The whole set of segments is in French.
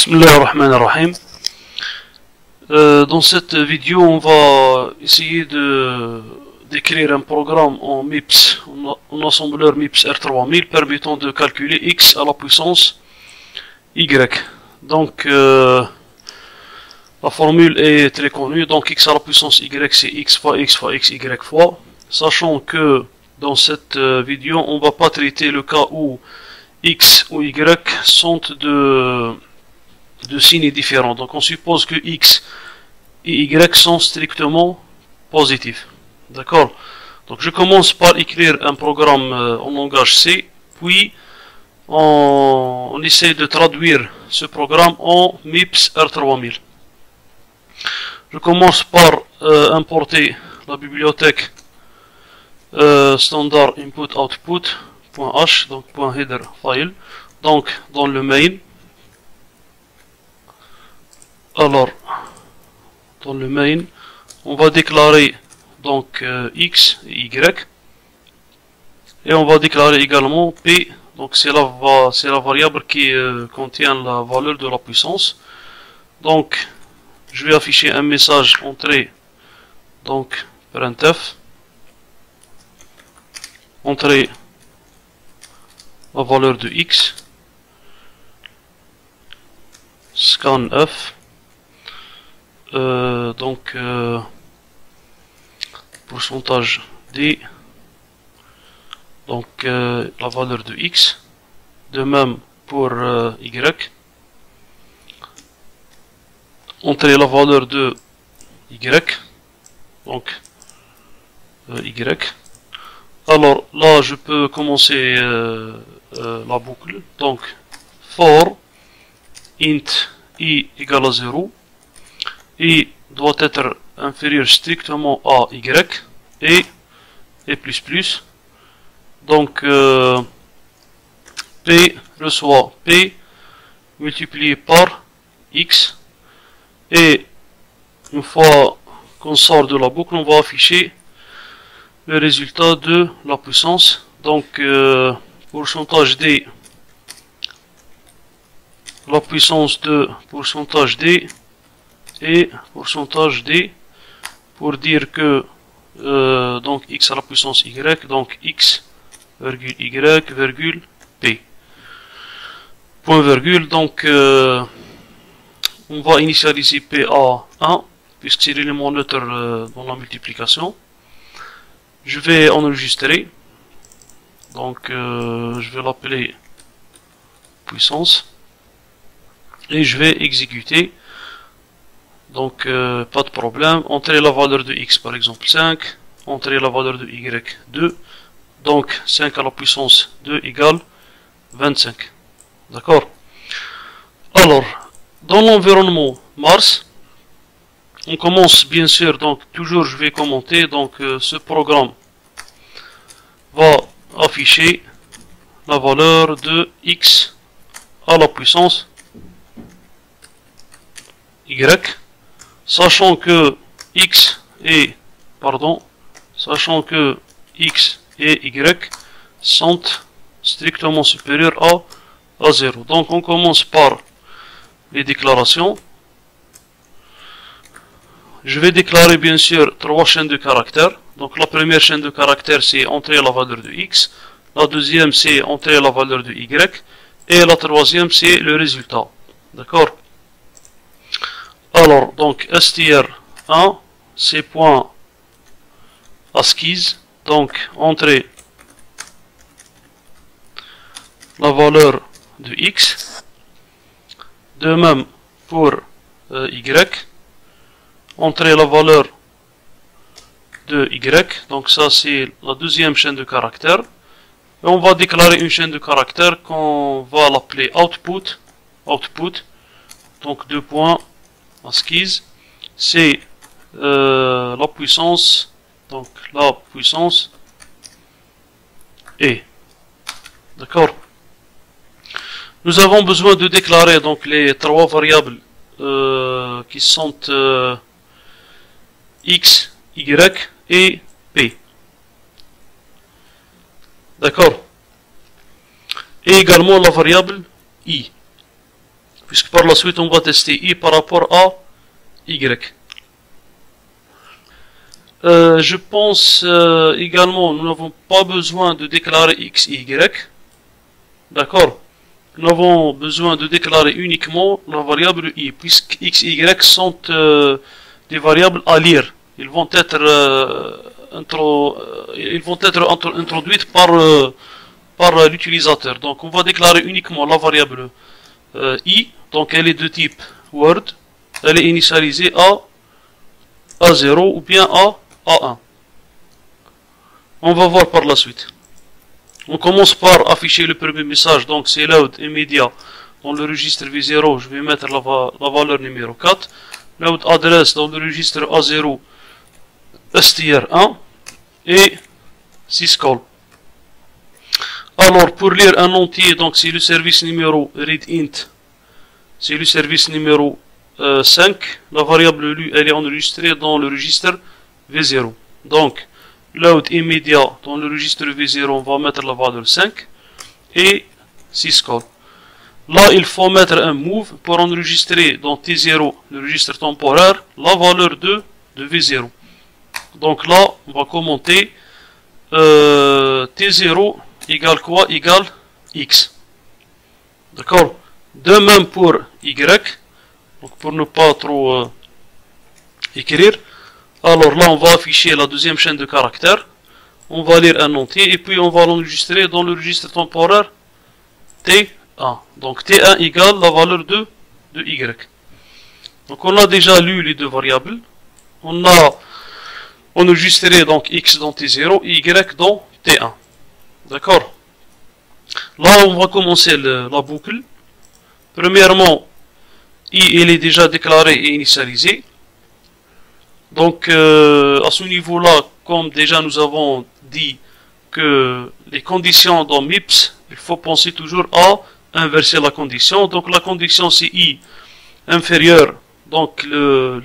Bismillah ar-Rahman ar-Rahim. Dans cette vidéo, on va essayer d'écrire un programme en MIPS, en assembleur MIPS R3000 permettant de calculer x à la puissance y. Donc, la formule est très connue. Donc, x à la puissance y, c'est x fois y fois. Sachant que dans cette vidéo, on ne va pas traiter le cas où x ou y sont de signes différents. Donc on suppose que x et y sont strictement positifs. D'accord? Donc je commence par écrire un programme en langage C, puis on essaie de traduire ce programme en MIPS R3000. Je commence par importer la bibliothèque standard input output.h, donc .header file, donc dans le main. Alors, dans le main, on va déclarer donc x et y, et on va déclarer également p, donc c'est la variable qui contient la valeur de la puissance. Donc, je vais afficher un message entrée, donc printf, entrée la valeur de x, scanf, pourcentage d, donc la valeur de x, de même pour y, entrer la valeur de y, donc y. Alors là je peux commencer la boucle, donc for int i égale à 0, i doit être inférieur strictement à y et plus, donc p reçoit p multiplié par x, et une fois qu'on sort de la boucle, on va afficher le résultat de la puissance. Donc pourcentage d, la puissance de pourcentage d et pourcentage d, pour dire que donc x à la puissance y, donc x virgule y virgule p, point virgule. Donc on va initialiser p à 1 puisque c'est l'élément neutre dans la multiplication. Je vais enregistrer, donc je vais l'appeler puissance et je vais exécuter. Donc pas de problème, entrer la valeur de x par exemple 5, entrer la valeur de y 2, donc 5 à la puissance 2 égale 25. D'accord? Alors, dans l'environnement Mars, on commence bien sûr, donc toujours je vais commenter, donc ce programme va afficher la valeur de x à la puissance y, sachant que x et y sont strictement supérieurs à 0. Donc on commence par les déclarations. Je vais déclarer bien sûr 3 chaînes de caractères. Donc la première chaîne de caractères c'est entrer la valeur de x, la deuxième c'est entrer la valeur de y, et la troisième c'est le résultat. D'accord? Alors, donc str1 c'est point ASCII, donc entrer la valeur de x, de même pour y, entrer la valeur de y, donc ça c'est la deuxième chaîne de caractères, et on va déclarer une chaîne de caractères qu'on va l'appeler output, donc 2 points ASCII, c'est la puissance, donc la puissance est. D'accord? Nous avons besoin de déclarer donc les 3 variables qui sont x, y et p. D'accord? Et également la variable i. puisque par la suite on va tester I par rapport à Y. Je pense également nous n'avons pas besoin de déclarer X et Y. D'accord? Nous avons besoin de déclarer uniquement la variable I, puisque X et Y sont des variables à lire. Ils vont être introduites par l'utilisateur. Donc on va déclarer uniquement la variable I, donc elle est de type Word, elle est initialisée à A0 ou bien à A1. On va voir par la suite. On commence par afficher le premier message, donc c'est load immédiat dans le registre V0, je vais mettre la valeur numéro 4. Load adresse dans le registre A0 str1 et syscall. Alors pour lire un entier, donc c'est le service numéro readInt, c'est le service numéro 5. La variable lu elle est enregistrée dans le registre V0. Donc load immédiat dans le registre V0, on va mettre la valeur 5 et syscall. Là il faut mettre un move pour enregistrer dans T0, le registre temporaire, la valeur de V0. Donc là on va commenter T0 égale quoi? Égale X. D'accord? De même pour Y. Donc pour ne pas trop écrire. Alors là on va afficher la deuxième chaîne de caractères. On va lire un entier et puis on va l'enregistrer dans le registre temporaire T1. Donc T1 égale la valeur de Y. Donc on a déjà lu les deux variables. On a enregistré donc X dans T0 et Y dans T1. D'accord? Là on va commencer la boucle. Premièrement, I elle est déjà déclarée et initialisée. Donc à ce niveau-là, comme déjà nous avons dit que les conditions dans MIPS, il faut penser toujours à inverser la condition. Donc la condition c'est I inférieur, donc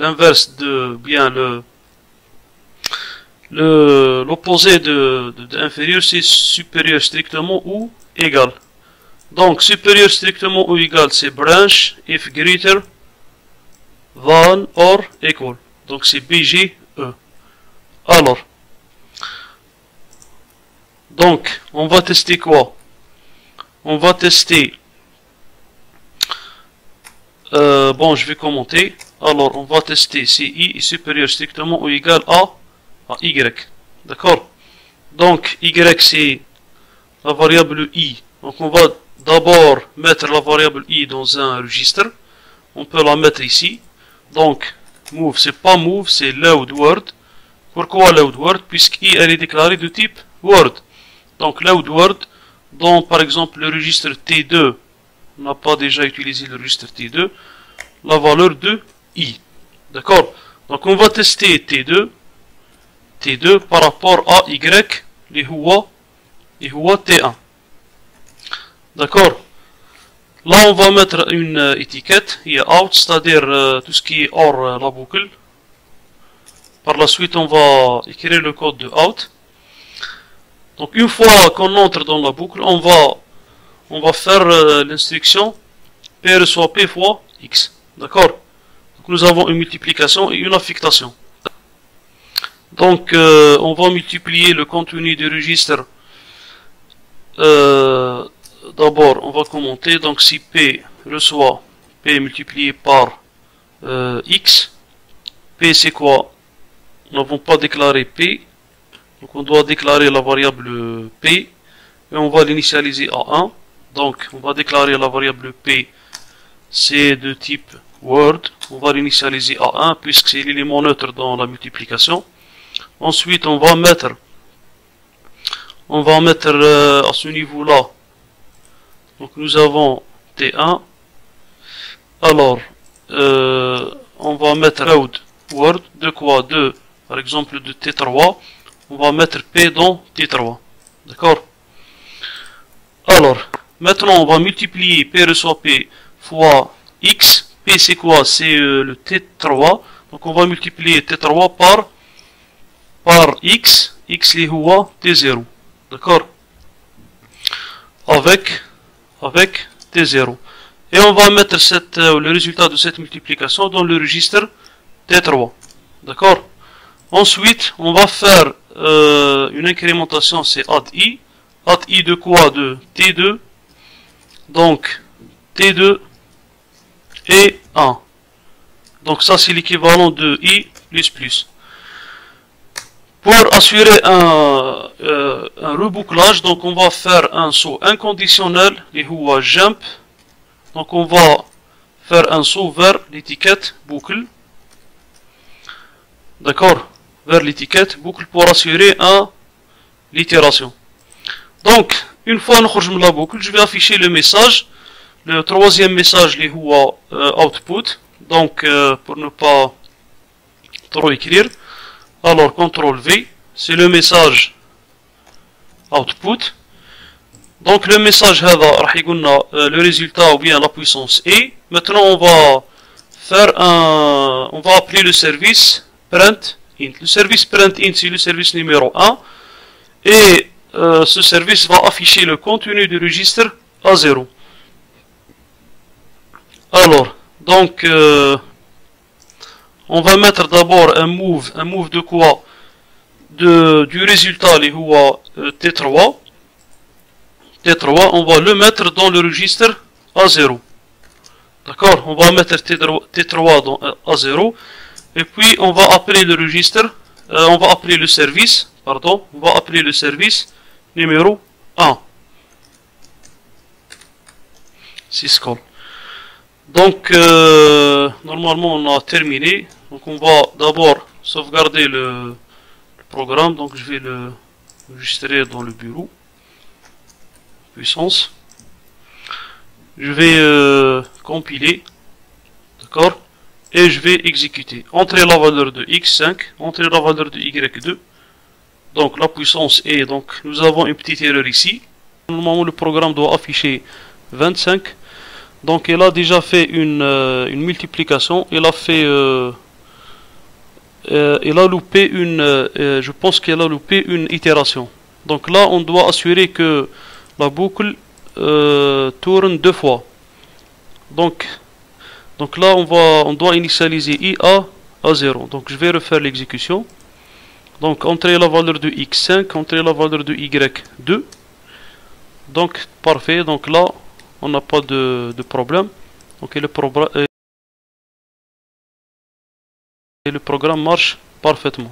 l'inverse de bien l'opposé de inférieur c'est supérieur strictement ou égal. Donc supérieur strictement ou égal c'est branch if greater than or equal. Donc c'est BGE. Alors, donc on va tester quoi? On va tester. Bon, je vais commenter. Alors, on va tester si I est supérieur strictement ou égal à Y. D'accord? Donc, Y c'est la variable I. Donc, on va d'abord mettre la variable I dans un registre. On peut la mettre ici. Donc, move, c'est pas move, c'est load word. Pourquoi load word? Puisque I elle est déclarée de type word. Donc load word dans par exemple le registre T2, on n'a pas déjà utilisé le registre T2, la valeur de I. D'accord? Donc on va tester T2 par rapport à Y, les Hua T1. D'accord? Là on va mettre une étiquette, il y a out, c'est-à-dire tout ce qui est hors la boucle. Par la suite on va écrire le code de out. Donc une fois qu'on entre dans la boucle, on va faire l'instruction P reçoit P fois X. D'accord? Donc nous avons une multiplication et une affectation. Donc on va multiplier le contenu du registre. D'abord on va commenter. Donc si P reçoit P multiplié par X, P c'est quoi? Nous n'avons pas déclaré P. Donc on doit déclarer la variable P et on va l'initialiser à 1. Donc on va déclarer la variable P, c'est de type Word. On va l'initialiser à 1 puisque c'est l'élément neutre dans la multiplication. Ensuite on va mettre à ce niveau-là. Donc nous avons T1. Alors on va mettre load Word de quoi? De par exemple de T3. On va mettre P dans T3. D'accord? Alors, maintenant on va multiplier P reçoit P fois X. P c'est quoi? C'est le T3. Donc on va multiplier T3 par X. X les Hua T0. D'accord? Avec T0. Et on va mettre le résultat de cette multiplication dans le registre T3. D'accord? Ensuite, on va faire une incrémentation, c'est add i. Add i de quoi? De T2. Donc, T2 et 1. Donc ça, c'est l'équivalent de i plus. Pour assurer un rebouclage, donc on va faire un saut inconditionnel, et ou jump. Donc on va faire un saut vers l'étiquette boucle. D'accord? Vers l'étiquette boucle pour assurer l'itération. Donc, une fois nous de la boucle, je vais afficher le message. Le troisième message, les output. Donc, pour ne pas trop écrire. Alors, CTRL V, c'est le message output. Donc, le message le résultat ou bien la puissance est. Maintenant, on va faire on va appeler le service print int. Le service print int, c'est le service numéro 1. Et ce service va afficher le contenu du registre à 0. Alors, donc, on va mettre d'abord un move de quoi? Du résultat, les T3. T3, on va le mettre dans le registre A0. D'accord? On va mettre T3 dans A0. Et puis, on va appeler le registre, on va appeler le service, pardon, on va appeler le service numéro 1. Syscall. Donc, normalement, on a terminé. Donc, on va d'abord sauvegarder le programme. Donc, je vais le enregistrer dans le bureau. Puissance. Je vais compiler. D'accord? Et je vais exécuter. Entrer la valeur de x5. Entrer la valeur de y2. Donc, la puissance est. Donc, nous avons une petite erreur ici. Normalement, le programme doit afficher 25. Donc, il a déjà fait une multiplication. Il a fait. Il a loupé je pense qu'il a loupé une itération. Donc là, on doit assurer que la boucle tourne 2 fois. Donc là, on doit initialiser IA à 0. Donc je vais refaire l'exécution. Donc entrer la valeur de x5, entrer la valeur de y2. Donc parfait. Donc là, on n'a pas de problème. Donc le programme marche parfaitement.